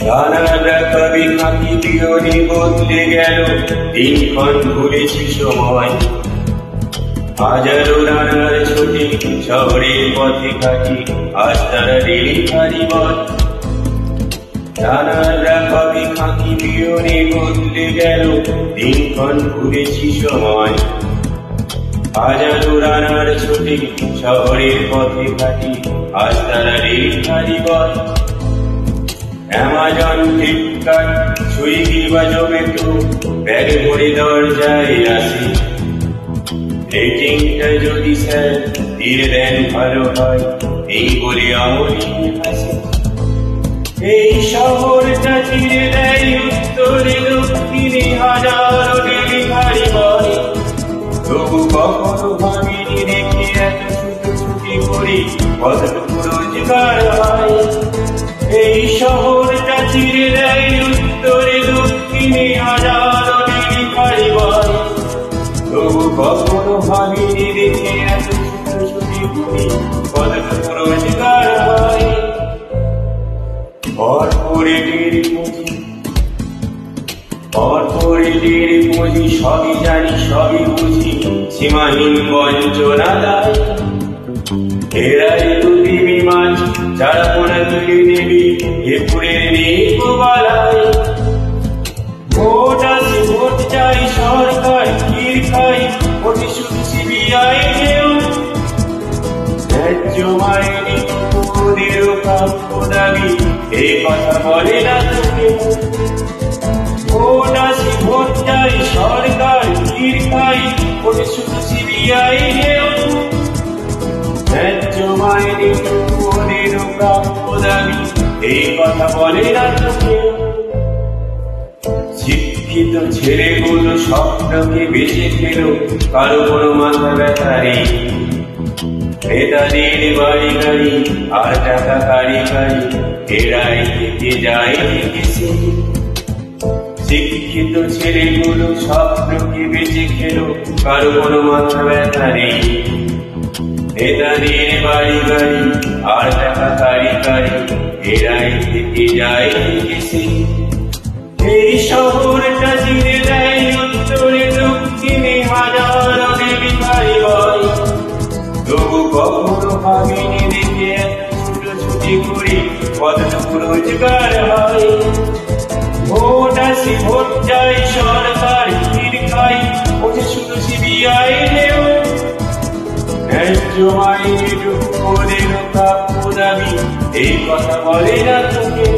রানারা কবি খাকি পিয়নি বদলে গেল, দিনক্ষণ ভুলেছি সময়। হাজারো রানার ছুটি শহরের পথে কাটি, আজ তারা ডেলিভারি বয়। রানারা কবি খাকি পিয়নি বদলে গেল, দিনক্ষণ ভুলেছি সময়। হাজারো রানার ছুটি শহরের পথে কাটি, আজ তারা delivery boy. Amazon, Flipkart, Swiggy বা জোম্যাটো ব্যাগ ভরে দরজায় আসে। রেটিংটা যদি স্যার দিয়ে দেন ভালো হয়, এই বলে আমলি হাসে। এই শহরটা চিরে দেয় উত্তরে দক্ষিণে হাজারো ডেলিভারি বয়। তবু কখনো ভাবিনি রেখে এত ছুটোছুটি করি কতটুকু রোজগার হয়। এই শহরটা চিরে দেয় উত্তরে দক্ষিণে হাজারো ডেলিভারি বয়। তবু কখনো ভাবিনি রেখে এত ছুটোছুটি করি কতটুকু রোজগার হয়। কর্পোরেটের পুঁজি সবই জানি সবই বুঝি, সীমাহীন বঞ্চনা দায়। এরাই দুটি বিমান যারা পোনা তুলে নেবে এপুরের নিকোবালায়। ভোট আসি ভোট চাই সরকার ক্ষীর খাই, প্রতিশোধ সিবিআই ঢেউ। ন্যায্য মাইনে ওদেরও প্রাপ্য দাবি, এই কথা বলে না তোকে। ভোট আসি ভোট চাই সরকার ক্ষীর খাই, প্রতিশোধ সিবিআই ঢেউ। ন্যায্য মাইনে ওদেরও প্রাপ্য দাবি, এই কথা বলে না তোকে। শিক্ষিত ছেলেগুলো স্বপ্নকে বেঁচে খেল, কারো কোনো মাথা ব্যথা নেই। নেতাদের বাড়ি গাড়ি আর টাকা কারি কারি, এরাই থেকে যায় দেখেছি। শিক্ষিত ছেলেগুলো স্বপ্নকে বেঁচে খেল, কারো কোনো মাথা ব্যথা নেই। নেতাদের বাড়ি গাড়ি আর টাকা কারি কারি, এরাই থেকে যায় দেখেছি। এই শহরটা চিরে দেয় উত্তরে দক্ষিণে হাজারো ডেলিভারি বয়। তবু কখনো ভাবিনি দেখে এত ছুটোছুটি করি কতটুকু রোজগার হয়। ভোট আসি ভোট চাই সরকার ক্ষীর খাই, ওঠে শুধু সিবিআই ঢেউ। ন্যায্য মাইনে ওদেরও প্রাপ্য দাবি, এই কথা বলে না তোকে।